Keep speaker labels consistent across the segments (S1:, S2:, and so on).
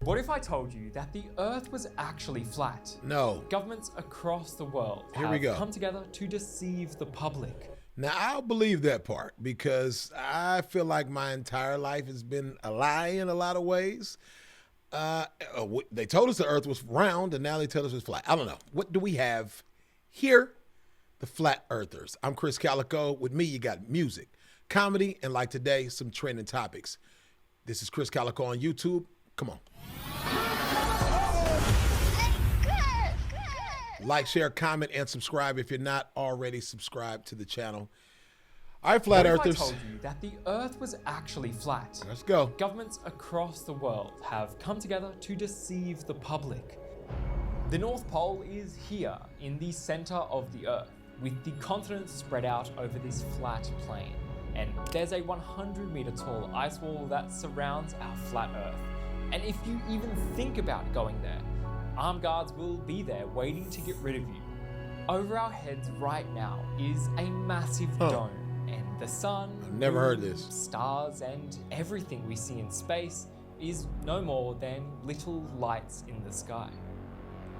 S1: What if I told you that the Earth was actually flat?
S2: No.
S1: Governments across the world
S2: Here we go.
S1: have come together to deceive the public.
S2: Now, I'll believe that part because I feel like my entire life has been a lie in a lot of ways. They told us the Earth was round, and now they tell us it's flat. I don't know. What do we have here? The Flat Earthers. I'm Krizz Kaliko. With me, you got music, comedy, and like today, some trending topics. This is Krizz Kaliko on YouTube. Come on. Like, share, comment, and subscribe if you're not already subscribed to the channel. All right, Flat Earthers.
S1: What if I told you that the Earth was actually flat?
S2: Let's go.
S1: Governments across the world have come together to deceive the public. The North Pole is here in the center of the Earth, with the continents spread out over this flat plain. And there's a 100-meter tall ice wall that surrounds our flat Earth. And if you even think about going there, armed guards will be there waiting to get rid of you. Over our heads right now is a massive dome, and the sun,
S2: I've never heard this.
S1: Stars, and everything we see in space is no more than little lights in the sky.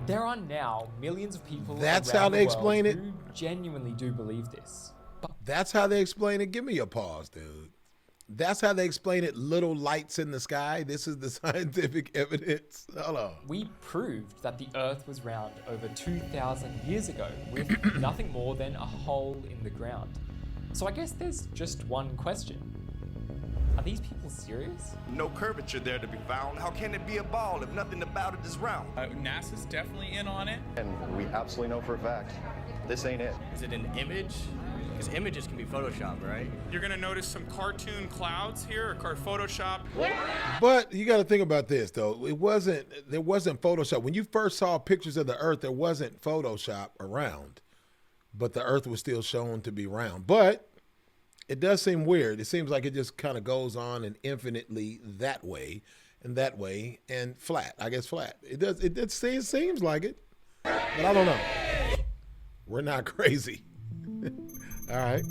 S1: There are now millions of people
S2: That's
S1: around
S2: how
S1: the
S2: they
S1: world
S2: explain it?
S1: who genuinely do believe this. But
S2: That's how they explain it. Give me a pause, dude. That's how they explain it. Little lights in the sky. This is the scientific evidence. Hold on.
S1: we proved that the Earth was round over 2,000 years ago with nothing more than a hole in the ground. So I guess there's just one question. Are these people serious?
S3: No curvature there to be found. How can it be a ball if nothing about it is round?
S4: NASA's definitely in on it.
S5: And we absolutely know for a fact, this ain't it.
S6: Is it an image? Because images can be photoshopped, right?
S4: You're gonna notice some cartoon clouds here, or Photoshop.
S2: But you got to think about this, though. There wasn't Photoshop. When you first saw pictures of the Earth, there wasn't Photoshop around. But the Earth was still shown to be round. But it does seem weird. It seems like it just kind of goes on and infinitely that way and flat. I guess flat. It seems like it. But I don't know. We're not crazy. All right.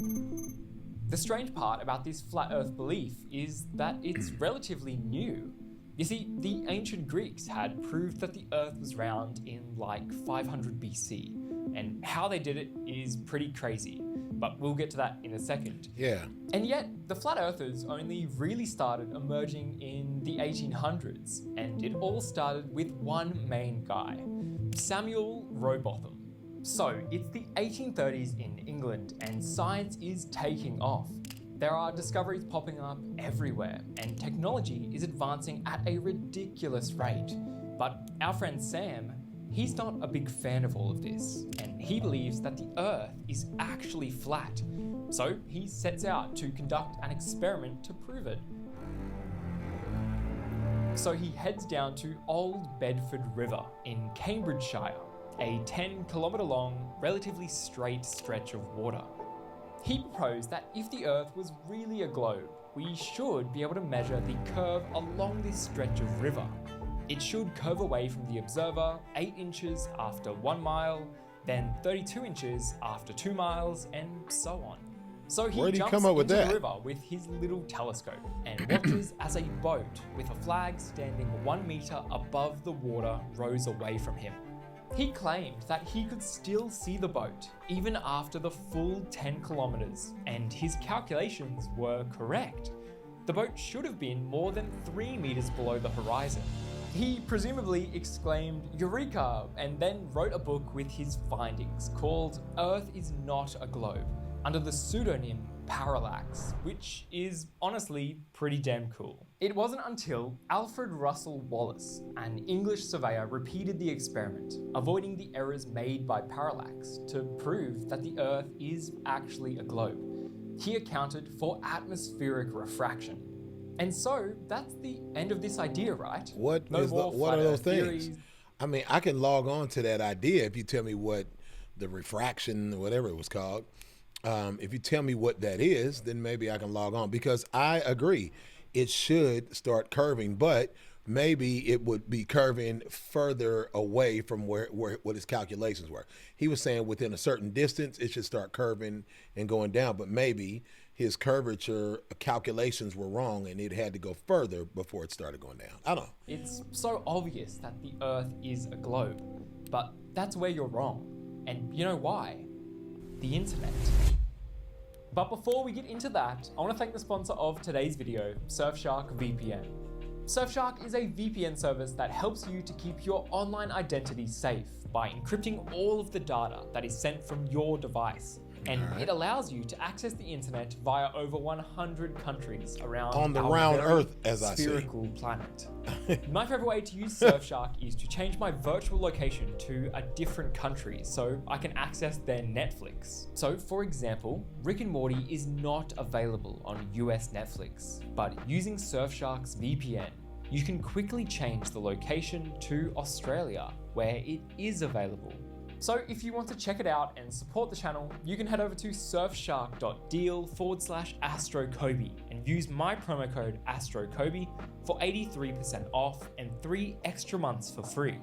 S1: The strange part about this flat Earth belief is that it's relatively new. You see, the ancient Greeks had proved that the Earth was round in like 500 BC, and how they did it is pretty crazy, but we'll get to that in a second.
S2: Yeah.
S1: And yet, the flat earthers only really started emerging in the 1800s, and it all started with one main guy, Samuel Rowbotham. So, it's the 1830s in England, and science is taking off. There are discoveries popping up everywhere, and technology is advancing at a ridiculous rate. But our friend Sam, he's not a big fan of all of this, and he believes that the Earth is actually flat. So he sets out to conduct an experiment to prove it. So he heads down to Old Bedford River in Cambridgeshire, a 10-kilometre long, relatively straight stretch of water. He proposed that if the Earth was really a globe, we should be able to measure the curve along this stretch of river. It should curve away from the observer 8 inches after 1 mile, then 32 inches after 2 miles, and so on. So he
S2: Where'd he
S1: jumps
S2: come up with
S1: into
S2: that?
S1: the river with his little telescope and watches as a boat with a flag standing 1 meter above the water rows away from him. He claimed that he could still see the boat even after the full 10 kilometers, and his calculations were correct. The boat should have been more than 3 meters below the horizon. He presumably exclaimed, "Eureka!" and then wrote a book with his findings called Earth is Not a Globe, under the pseudonym Parallax, which is honestly pretty damn cool. It wasn't until Alfred Russel Wallace, an English surveyor, repeated the experiment, avoiding the errors made by parallax, to prove that the Earth is actually a globe. He accounted for atmospheric refraction. And so that's the end of this idea, right?
S2: What
S1: No
S2: are
S1: more
S2: those
S1: flat
S2: things?
S1: theories.
S2: I mean, I can log on to that idea if you tell me what the refraction, whatever it was called. If you tell me what that is, then maybe I can log on, because I agree it should start curving, but maybe it would be curving further away from where what his calculations were. He was saying within a certain distance it should start curving and going down, but maybe his curvature calculations were wrong and it had to go further before it started going down. I don't know.
S1: It's so obvious that the Earth is a globe, but that's where you're wrong. And you know why? The internet. But before we get into that, I want to thank the sponsor of today's video, Surfshark VPN. Surfshark is a VPN service that helps you to keep your online identity safe by encrypting all of the data that is sent from your device. And it allows you to access the internet via over 100 countries around
S2: on the
S1: our
S2: round
S1: very
S2: Earth, as I say.
S1: Spherical planet. My favorite way to use Surfshark is to change my virtual location to a different country so I can access their Netflix. So, for example, Rick and Morty is not available on US Netflix, but using Surfshark's VPN, you can quickly change the location to Australia, where it is available. So if you want to check it out and support the channel, you can head over to surfshark.deal/AstroKobe and use my promo code AstroKobe for 83% off and 3 extra months for free.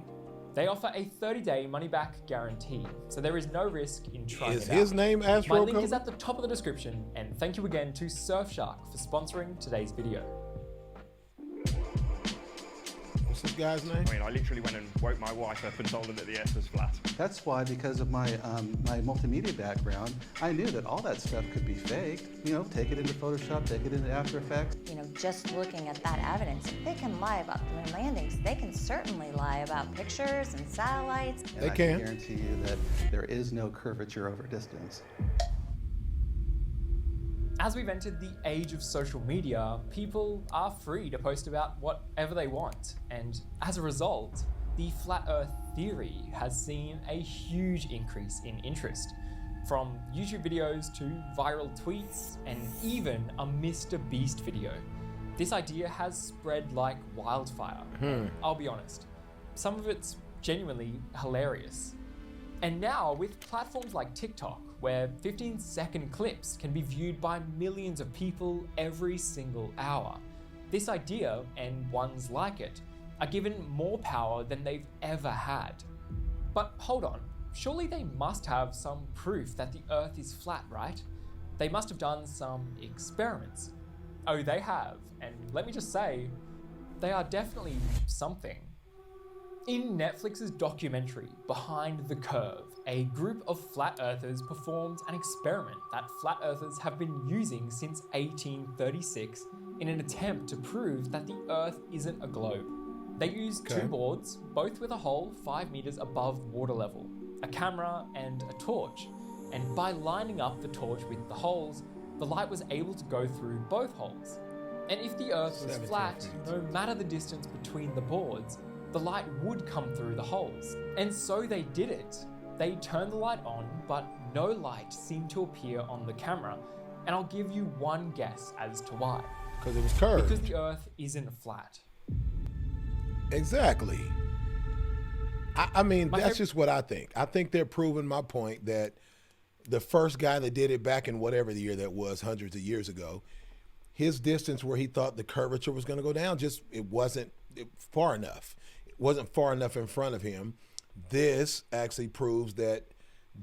S1: They offer a 30-day money-back guarantee, so there is no risk in trying it out.
S2: Is his name Astro
S1: My link
S2: Kobe?
S1: is at the top of the description, and thank you again to Surfshark for sponsoring today's video.
S2: What's this guy's name?
S7: I mean, I literally went and woke my wife up and told her that the Earth was flat.
S8: That's why, because of my my multimedia background, I knew that all that stuff could be fake. You know, take it into Photoshop, take it into After Effects.
S9: You know, just looking at that evidence, if they can lie about the moon landings, they can certainly lie about pictures and satellites.
S8: And
S2: They
S8: I
S2: can.
S8: guarantee you that there is no curvature over distance.
S1: As we've entered the age of social media, people are free to post about whatever they want. And as a result, the flat earth theory has seen a huge increase in interest. From YouTube videos to viral tweets and even a Mr. Beast video. This idea has spread like wildfire. I'll be honest, some of it's genuinely hilarious. And now with platforms like TikTok, where 15-second clips can be viewed by millions of people every single hour, this idea, and ones like it, are given more power than they've ever had. But hold on, surely they must have some proof that the Earth is flat, right? They must have done some experiments. Oh, they have, and let me just say, they are definitely something. In Netflix's documentary, Behind the Curve, a group of flat earthers performed an experiment that flat earthers have been using since 1836 in an attempt to prove that the Earth isn't a globe. They used two boards, both with a hole 5 meters above water level, a camera and a torch, and by lining up the torch with the holes, the light was able to go through both holes. And if the Earth was
S2: 17
S1: flat,
S2: feet.
S1: no matter the distance between the boards, the light would come through the holes. And so they did it. They turned the light on, but no light seemed to appear on the camera. And I'll give you one guess as to why.
S2: Because it was curved.
S1: Because the Earth isn't flat.
S2: Exactly. I mean,
S1: My
S2: that's just what I think. I think they're proving my point that the first guy that did it back in whatever the year that was, hundreds of years ago, his distance where he thought the curvature was going to go down, it wasn't far enough. It wasn't far enough in front of him. This actually proves that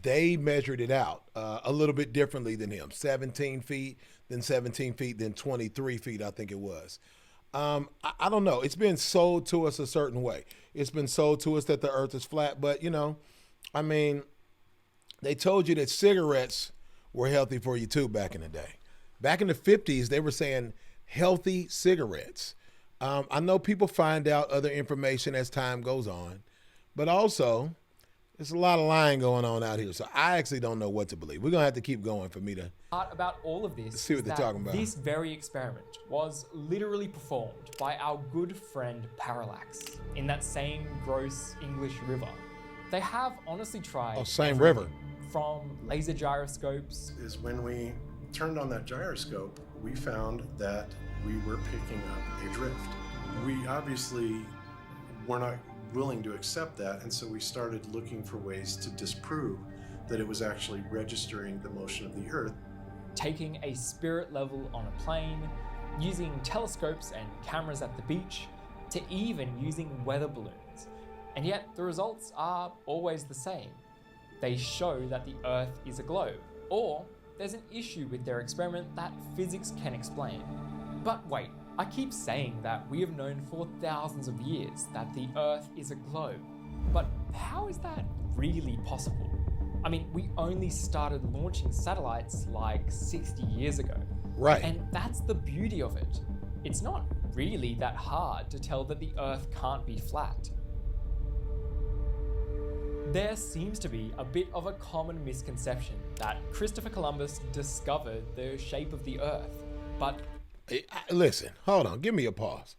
S2: they measured it out a little bit differently than him. 17 feet, then 17 feet, then 23 feet, I think it was. I don't know. It's been sold to us a certain way. It's been sold to us that the Earth is flat, but you know, I mean, they told you that cigarettes were healthy for you too back in the day. Back in the 50s, they were saying healthy cigarettes. I know people find out other information as time goes on, but also there's a lot of lying going on out here. So I actually don't know what to believe. We're going to have to keep going for me to
S1: Part about all of this
S2: see what
S1: is
S2: they're
S1: that
S2: talking about.
S1: This very experiment was literally performed by our good friend Parallax in that same gross English river. They have honestly tried
S2: same
S1: everything,
S2: river.
S1: from laser gyroscopes.
S10: Is when we turned on that gyroscope, we found that we were picking up a drift. We obviously were not willing to accept that, and so we started looking for ways to disprove that it was actually registering the motion of the Earth.
S1: Taking a spirit level on a plane, using telescopes and cameras at the beach, to even using weather balloons. And yet the results are always the same. They show that the Earth is a globe, or there's an issue with their experiment that physics can explain. But wait, I keep saying that we have known for thousands of years that the Earth is a globe. But how is that really possible? I mean, we only started launching satellites like 60 years ago.
S2: Right.
S1: And that's the beauty of it. It's not really that hard to tell that the Earth can't be flat. There seems to be a bit of a common misconception that Christopher Columbus discovered the shape of the Earth, but...
S2: Listen, hold on, give me a pause.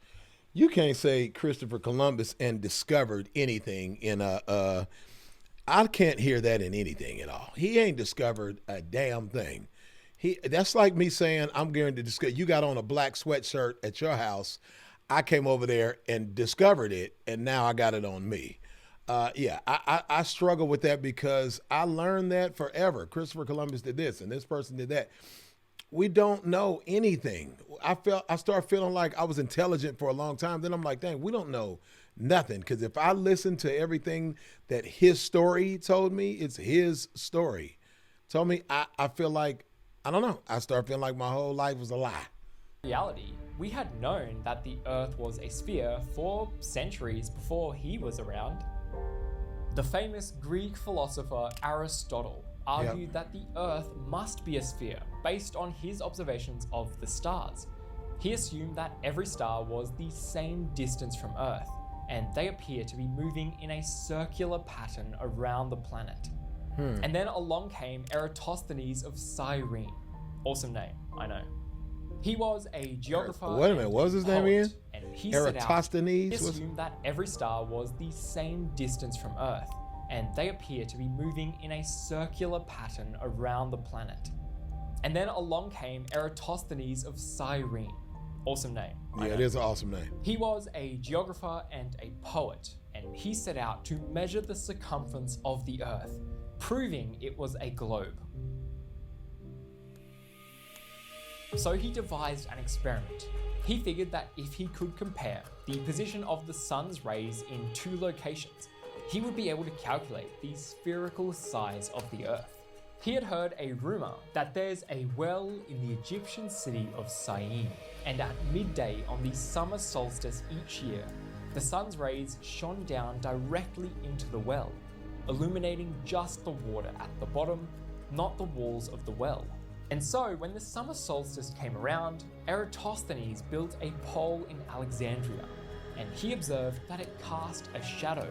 S2: You can't say Christopher Columbus and discovered anything in I can't hear that in anything at all. He ain't discovered a damn thing. That's like me saying I'm going to discover, you got on a black sweatshirt at your house. I came over there and discovered it, and now I got it on me. I struggle with that because I learned that forever. Christopher Columbus did this and this person did that. We don't know anything. I started feeling like I was intelligent for a long time. Then I'm like, dang, we don't know nothing. Because if I listen to everything that his story told me, it's his story. Told me, I feel like, I don't know. I start feeling like my whole life was a lie.
S1: In reality, we had known that the Earth was a sphere for centuries before he was around. The famous Greek philosopher Aristotle argued that the Earth must be a sphere based on his observations of the stars. He assumed that every star was the same distance from Earth, and they appear to be moving in a circular pattern around the planet. And then along came Eratosthenes of Cyrene. Awesome name, I know. He was a geographer.
S2: Wait a minute, what was his name again?
S1: And he
S2: Eratosthenes?
S1: assumed that every star was the same distance from Earth, and they appear to be moving in a circular pattern around the planet. And then along came Eratosthenes of Cyrene. Awesome name.
S2: Yeah, it is an awesome name.
S1: He was a geographer and a poet, and he set out to measure the circumference of the Earth, proving it was a globe. So he devised an experiment. He figured that if he could compare the position of the sun's rays in two locations, he would be able to calculate the spherical size of the Earth. He had heard a rumor that there's a well in the Egyptian city of Syene, and at midday on the summer solstice each year, the sun's rays shone down directly into the well, illuminating just the water at the bottom, not the walls of the well. And so when the summer solstice came around, Eratosthenes built a pole in Alexandria, and he observed that it cast a shadow,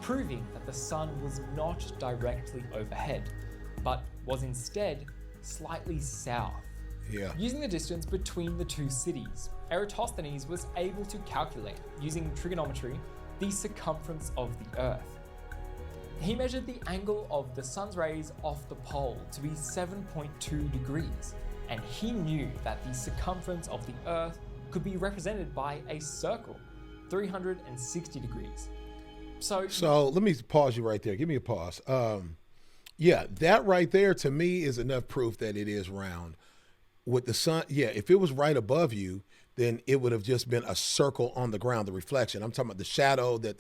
S1: proving that the sun was not directly overhead, but was instead slightly south.
S2: Yeah.
S1: Using the distance between the two cities, Eratosthenes was able to calculate, using trigonometry, the circumference of the Earth. He measured the angle of the sun's rays off the pole to be 7.2 degrees, and he knew that the circumference of the Earth could be represented by a circle, 360 degrees. So
S2: let me pause you right there. Give me a pause. Yeah, that right there to me is enough proof that it is round. With the sun, yeah, if it was right above you, then it would have just been a circle on the ground, the reflection. I'm talking about the shadow that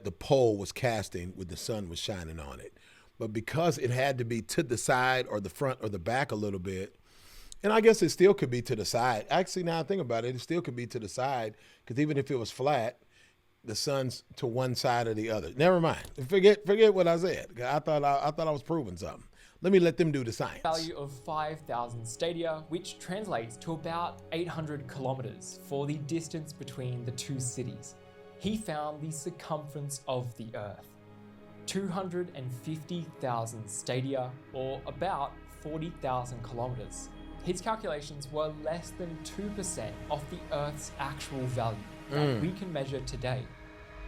S2: the pole was casting when the sun was shining on it. But because it had to be to the side or the front or the back a little bit, and I guess it still could be to the side. Actually, now I think about it, it still could be to the side, because even if it was flat, the sun's to one side or the other. Never mind. Forget what I said. I thought I was proving something. Let me let them do the science.
S1: Value of 5,000 stadia, which translates to about 800 kilometers for the distance between the two cities. He found the circumference of the Earth, 250,000 stadia, or about 40,000 kilometers. His calculations were less than 2% of the Earth's actual value that we can measure today.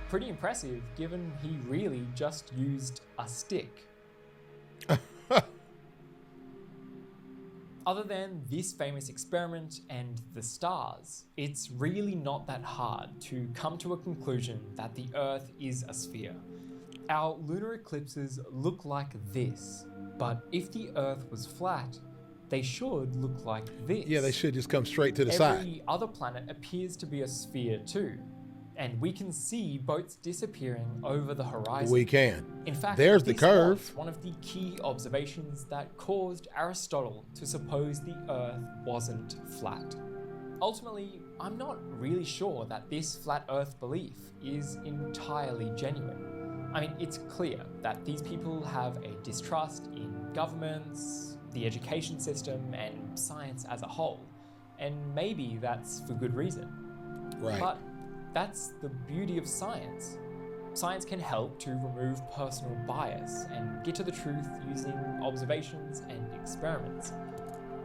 S1: Pretty impressive, given he really just used a stick. Other than this famous experiment and the stars, it's really not that hard to come to a conclusion that the Earth is a sphere. Our lunar eclipses look like this, but if the Earth was flat, they should look like this.
S2: Yeah, they should just come straight to the side.
S1: Every other planet appears to be a sphere too. and we can see boats disappearing over the horizon.
S2: We can.
S1: In fact,
S2: there's the
S1: this
S2: curve.
S1: was one of the key observations that caused Aristotle to suppose the Earth wasn't flat. Ultimately, I'm not really sure that this flat Earth belief is entirely genuine. I mean, it's clear that these people have a distrust in governments, the education system, and science as a whole. And maybe that's for good reason.
S2: Right.
S1: But that's the beauty of science. Science can help to remove personal bias and get to the truth using observations and experiments.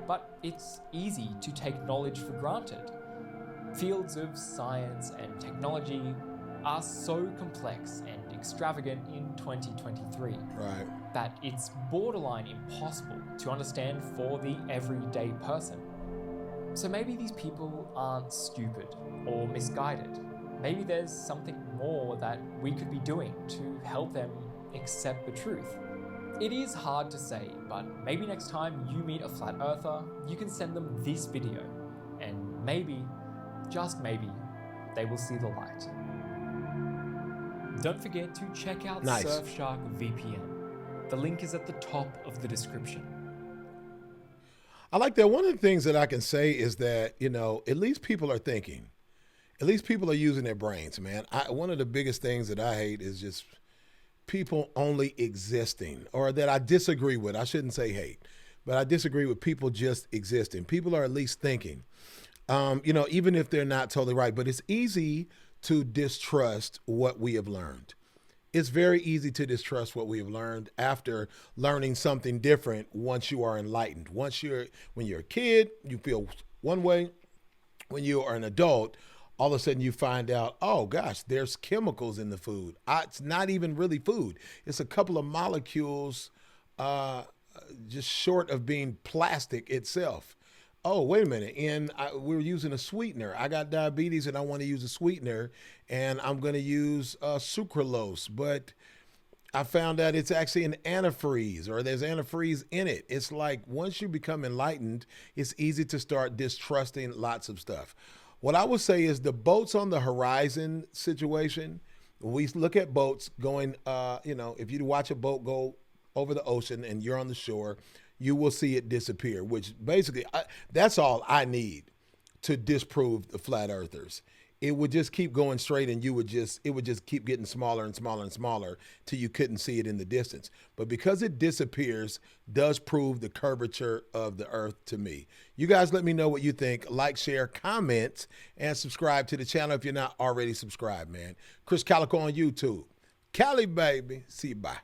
S1: But it's easy to take knowledge for granted. Fields of science and technology are so complex and extravagant in 2023 that it's borderline impossible to understand for the everyday person. So maybe these people aren't stupid or misguided. Maybe there's something more that we could be doing to help them accept the truth. It is hard to say, but maybe next time you meet a flat earther, you can send them this video, and maybe, just maybe, they will see the light. Don't forget to check out Surfshark VPN. The link is at the top of the description.
S2: I like that. One of the things that I can say is that, you know, at least people are thinking. At least people are using their brains, man. One of the biggest things that I hate is just people only existing, or that I disagree with. I shouldn't say hate, but I disagree with people just existing. People are at least thinking, you know, even if they're not totally right. But it's easy to distrust what we have learned. It's very easy to distrust what we have learned after learning something different once you are enlightened. When you're a kid, you feel one way. When you are an adult, all of a sudden you find out, oh gosh, there's chemicals in the food. It's not even really food. It's a couple of molecules just short of being plastic itself. Oh, wait a minute. And we're using a sweetener. I got diabetes and I want to use a sweetener, and I'm going to use sucralose. But I found out it's actually an antifreeze, or there's antifreeze in it. It's like once you become enlightened, it's easy to start distrusting lots of stuff. What I would say is the boats on the horizon situation, when we look at boats going, you know, if you watch a boat go over the ocean and you're on the shore, you will see it disappear, which basically, that's all I need to disprove the flat earthers. It would just keep going straight, and it would just keep getting smaller and smaller and smaller till you couldn't see it in the distance. But because it disappears, does prove the curvature of the earth to me. You guys let me know what you think. Like, share, comment, and subscribe to the channel if you're not already subscribed, man. Krizz Kaliko on YouTube. Cali, baby. See you, bye.